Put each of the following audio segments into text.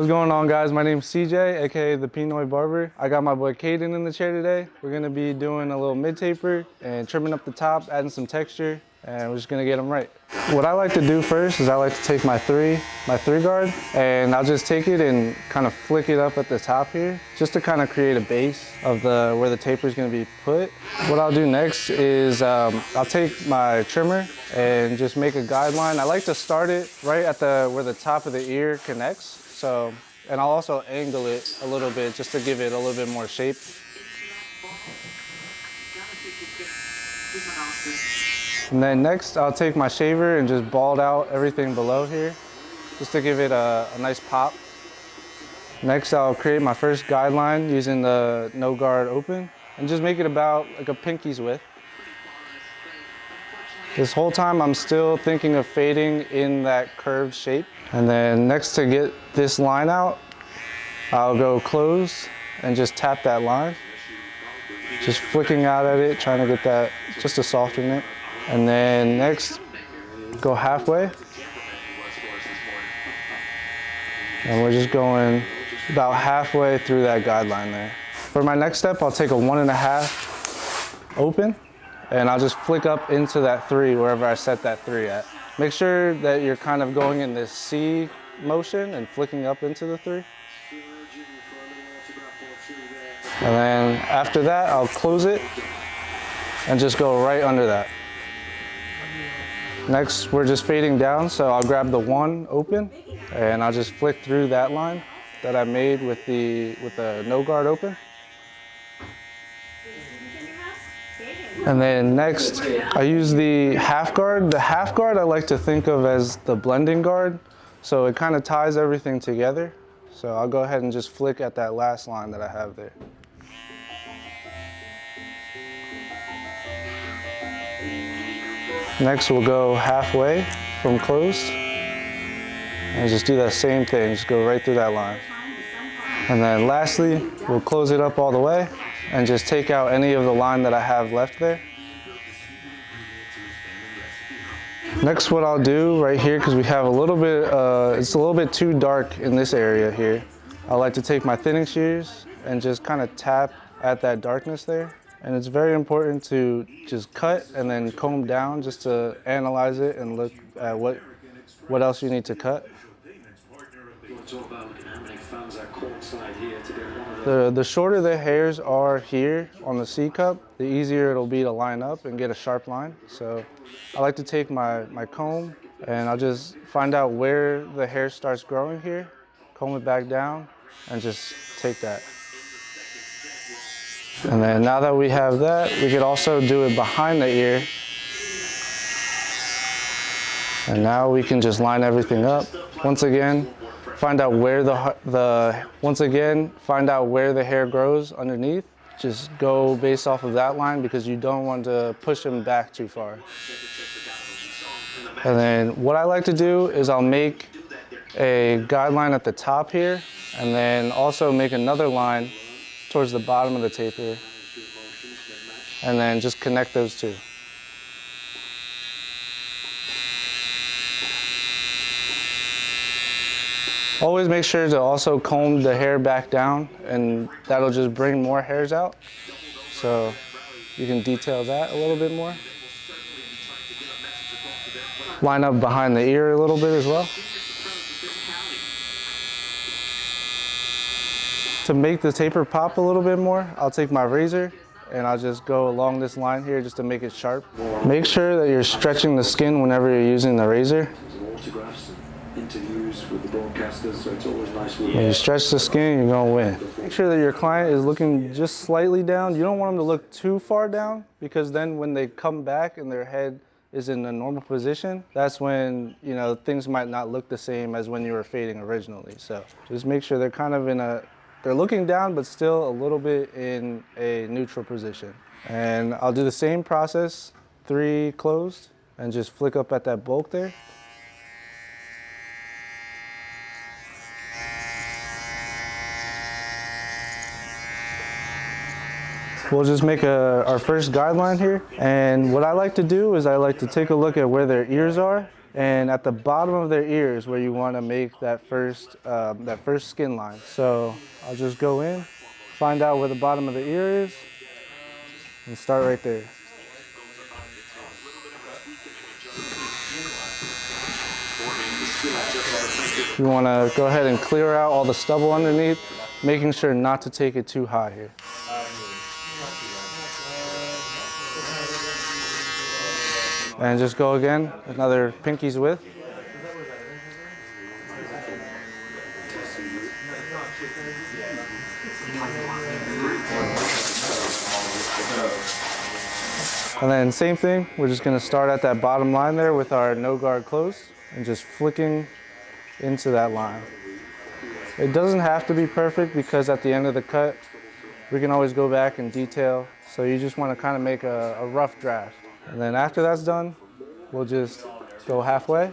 What's going on, guys? My name's CJ, aka the Pinoy Barber. I got my boy Caden in the chair today. We're gonna be doing a little mid-taper and trimming up the top, adding some texture, and we're just gonna get them right. What I like to do first is I like to take my three guard, and I'll just take it and kind of flick it up at the top here, just to kind of create a base of where the taper is gonna be put. What I'll do next is I'll take my trimmer and just make a guideline. I like to start it right at where the top of the ear connects. So, and I'll also angle it a little bit just to give it a little bit more shape. And then next, I'll take my shaver and just bald out everything below here, just to give it a nice pop. Next, I'll create my first guideline using the no guard open and just make it about like a pinky's width. This whole time, I'm still thinking of fading in that curved shape. And then next, to get this line out, I'll go close and just tap that line. Just flicking out at it, trying to get that, just to soften it. And then next, go halfway. And we're just going about halfway through that guideline there. For my next step, I'll take a 1.5 open, and I'll just flick up into that 3 wherever I set that 3 at. Make sure that you're kind of going in this C motion and flicking up into the 3. And then after that, I'll close it and just go right under that. Next, we're just fading down, so I'll grab the 1 open and I'll just flick through that line that I made with the no guard open. And then next, I use the half guard. The half guard I like to think of as the blending guard, so it kind of ties everything together. So I'll go ahead and just flick at that last line that I have there. Next, we'll go halfway from closed and just do that same thing, just go right through that line. And then lastly, we'll close it up all the way and just take out any of the line that I have left there. Next, what I'll do right here, because we have a little bit, it's a little bit too dark in this area here, I like to take my thinning shears and just kind of tap at that darkness there. And it's very important to just cut and then comb down just to analyze it and look at what else you need to cut. The shorter the hairs are here on the C cup, the easier it'll be to line up and get a sharp line. So I like to take my comb and I'll just find out where the hair starts growing here, comb it back down, and just take that. And then now that we have that, we could also do it behind the ear. And now we can just line everything up. Once again, find out where find out where the hair grows underneath. Just go based off of that line because you don't want to push them back too far. And then what I like to do is I'll make a guideline at the top here and then also make another line towards the bottom of the taper, and then just connect those two. Always make sure to also comb the hair back down, and that'll just bring more hairs out. So you can detail that a little bit more. Line up behind the ear a little bit as well. To make the taper pop a little bit more, I'll take my razor and I'll just go along this line here just to make it sharp. Make sure that you're stretching the skin whenever you're using the razor. When you stretch the skin, you're gonna win. Make sure that your client is looking just slightly down. You don't want them to look too far down because then when they come back and their head is in a normal position, that's when, you know, things might not look the same as when you were fading originally. So just make sure they're kind of they're looking down, but still a little bit in a neutral position. And I'll do the same process, 3 closed, and just flick up at that bulk there. We'll just make our first guideline here. And what I like to do is I like to take a look at where their ears are And at the bottom of their ears where you want to make that first skin line. So I'll just go in, find out where the bottom of the ear is, and start right there. You want to go ahead and clear out all the stubble underneath, making sure not to take it too high here. And just go again, another pinky's width. And then same thing, we're just gonna start at that bottom line there with our no guard closed and just flicking into that line. It doesn't have to be perfect because at the end of the cut, we can always go back and detail. So you just wanna kind of make a rough draft. And then after that's done, we'll just go halfway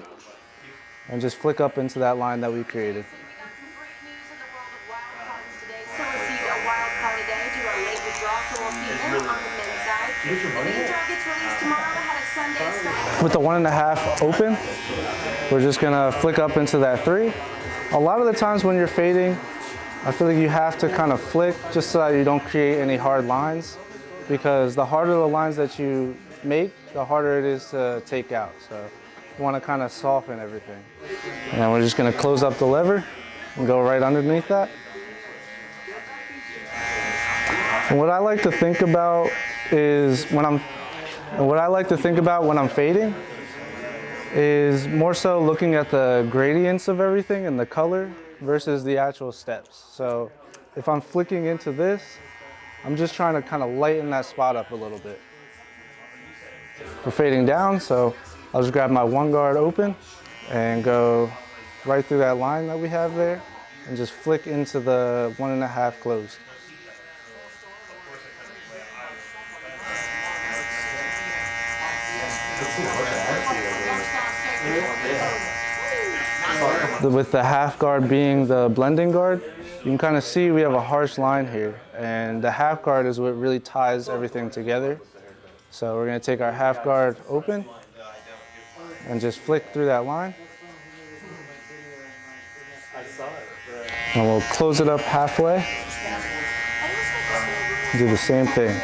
and just flick up into that line that we created. With the 1.5 open, we're just gonna flick up into that 3. A lot of the times when you're fading, I feel like you have to kind of flick just so that you don't create any hard lines, because the harder the lines that you make, the harder it is to take out. So you want to kind of soften everything. And then we're just going to close up the lever and go right underneath that. And what I like to think about is when I'm fading is more so looking at the gradients of everything and the color versus the actual steps. So if I'm flicking into this, I'm just trying to kind of lighten that spot up a little bit. We're fading down, so I'll just grab my 1 guard open and go right through that line that we have there and just flick into the 1.5 closed. With the half guard being the blending guard, you can kind of see we have a harsh line here, and the half guard is what really ties everything together. So we're going to take our half guard open and just flick through that line. And we'll close it up halfway. Do the same thing.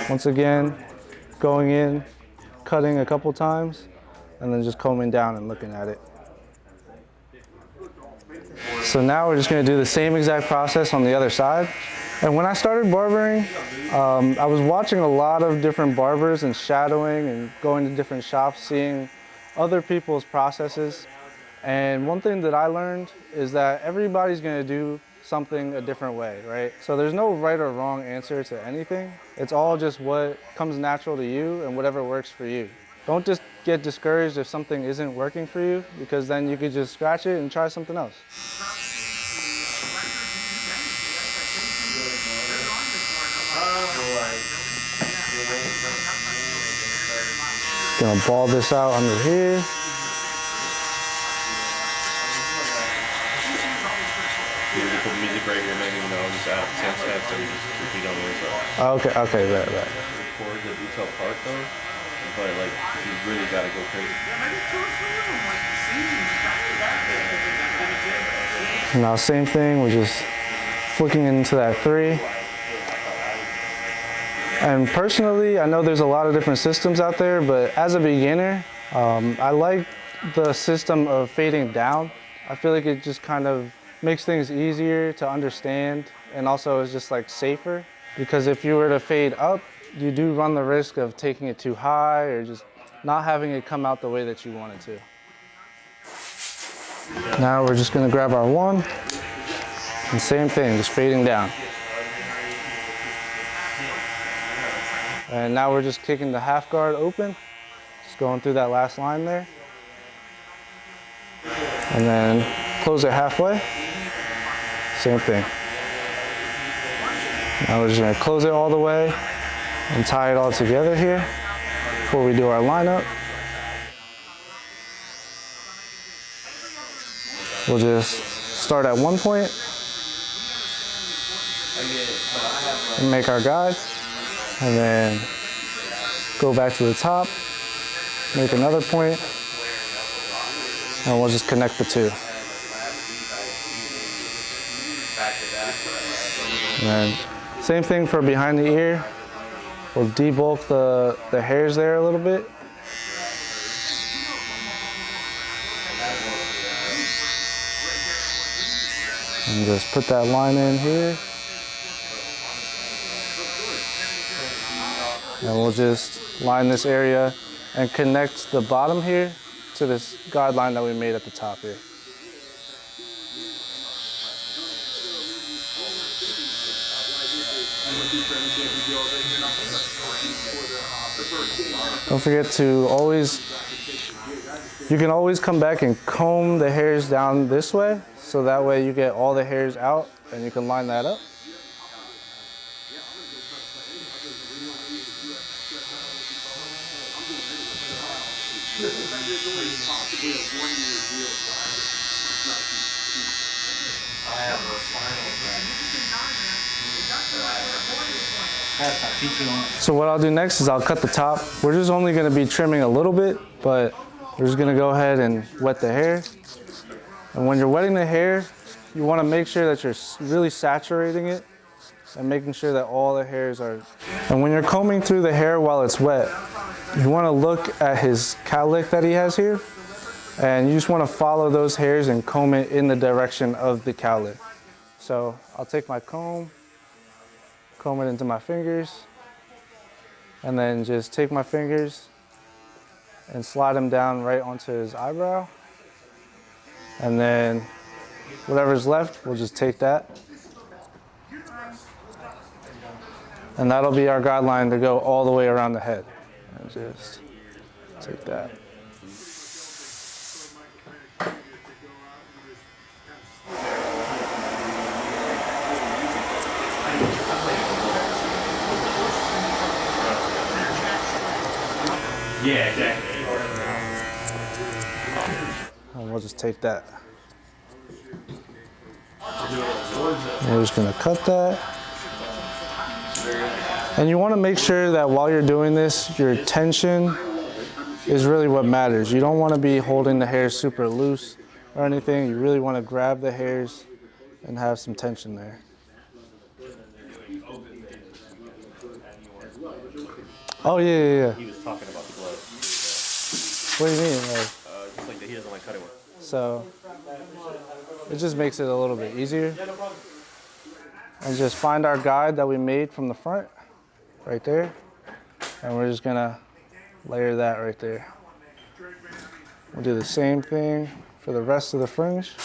Once again, going in, cutting a couple times, and then just combing down and looking at it. So now we're just going to do the same exact process on the other side. And when I started barbering, I was watching a lot of different barbers and shadowing and going to different shops, seeing other people's processes. And one thing that I learned is that everybody's going to do something a different way, right? So there's no right or wrong answer to anything. It's all just what comes natural to you and whatever works for you. Don't just get discouraged if something isn't working for you, because then you could just scratch it and try something else. Gonna ball this out under here. Put music right here, maybe, you know, just add same steps and just repeat on the inside. Okay, right. Record the detail part though, but like you really gotta go crazy. Now same thing, we're just flicking into that 3. And personally, I know there's a lot of different systems out there, but as a beginner, I like the system of fading down. I feel like it just kind of makes things easier to understand, and also is just like safer, because if you were to fade up, you do run the risk of taking it too high or just not having it come out the way that you want it to. Now we're just gonna grab our 1, and same thing, just fading down. And now we're just kicking the half guard open, just going through that last line there. And then close it halfway. Same thing. Now we're just gonna close it all the way and tie it all together here before we do our lineup. We'll just start at one point and make our guide, and then go back to the top, make another point, and we'll just connect the two. And then same thing for behind the ear. We'll debulk the hairs there a little bit. And just put that line in here. And we'll just line this area and connect the bottom here to this guideline that we made at the top here. Don't forget to always, you can always come back and comb the hairs down this way, so that way you get all the hairs out and you can line that up. So what I'll do next is I'll cut the top. We're just only going to be trimming a little bit, but we're just going to go ahead and wet the hair. And when you're wetting the hair, you want to make sure that you're really saturating it and making sure that all the hairs are. And when you're combing through the hair while it's wet, you want to look at his cowlick that he has here, and you just want to follow those hairs and comb it in the direction of the cowlick. So I'll take my comb it into my fingers, and then just take my fingers and slide them down right onto his eyebrow. And then whatever's left, we'll just take that. And that'll be our guideline to go all the way around the head. And just take that. Yeah, exactly. And we'll just take that. And we're just gonna cut that. And you wanna make sure that while you're doing this, your tension is really what matters. You don't wanna be holding the hair super loose or anything. You really wanna grab the hairs and have some tension there. Oh, yeah. He was talking about the gloves. What do you mean? Just like that he doesn't like cutting one. So it just makes it a little bit easier. And just find our guide that we made from the front, right there. And we're just gonna layer that right there. We'll do the same thing for the rest of the fringe.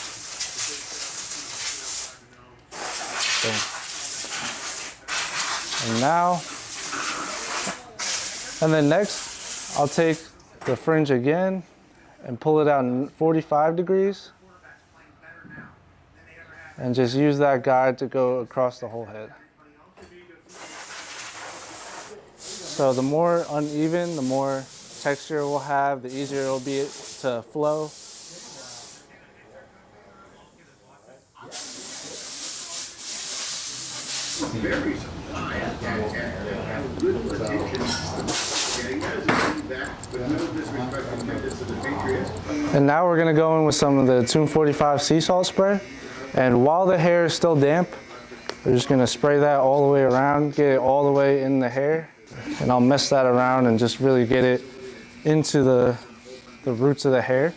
Boom. And now, and then next, I'll take the fringe again and pull it out in 45 degrees and just use that guide to go across the whole head. So the more uneven, the more texture we'll have, the easier it'll be to flow. And now we're gonna go in with some of the Tomb45 sea salt spray. And while the hair is still damp, we're just gonna spray that all the way around, get it all the way in the hair. And I'll mess that around and just really get it into the roots of the hair.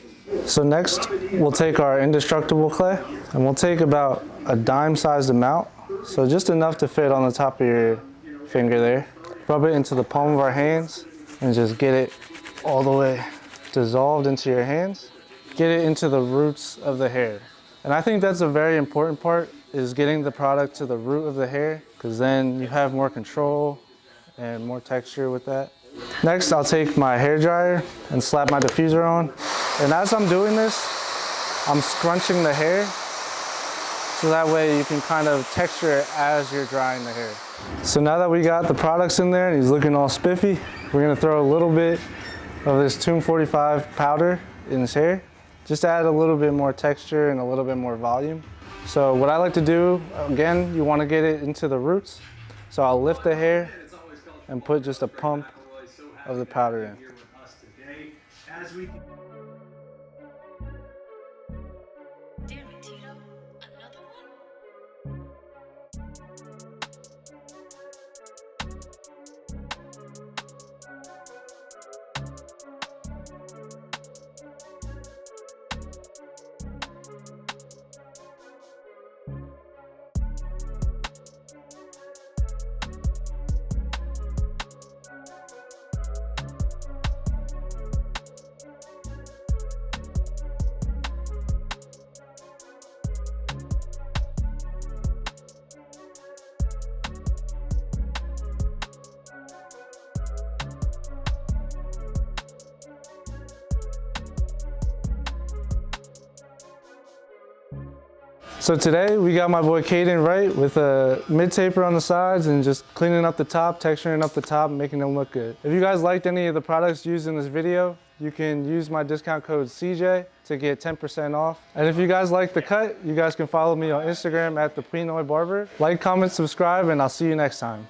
So next, we'll take our indestructible clay and we'll take about a dime-sized amount. So just enough to fit on the top of your finger there. Rub it into the palm of our hands and just get it all the way dissolved into your hands. Get it into the roots of the hair. And I think that's a very important part, is getting the product to the root of the hair, because then you have more control and more texture with that. Next, I'll take my hair dryer and slap my diffuser on. And as I'm doing this, I'm scrunching the hair, so that way you can kind of texture it as you're drying the hair. So now that we got the products in there and he's looking all spiffy, we're gonna throw a little bit of this Tomb45 powder in his hair. just to add a little bit more texture and a little bit more volume. So what I like to do, again, you want to get it into the roots. So I'll lift the hair and put just a pump of the powder in. Damn it, Tito. Another one? So today we got my boy Caden right with a mid taper on the sides and just cleaning up the top, texturing up the top, making them look good. If you guys liked any of the products used in this video, you can use my discount code CJ to get 10% off. And if you guys like the cut, you guys can follow me on Instagram at the Pinoy Barber. Like, comment, subscribe, and I'll see you next time.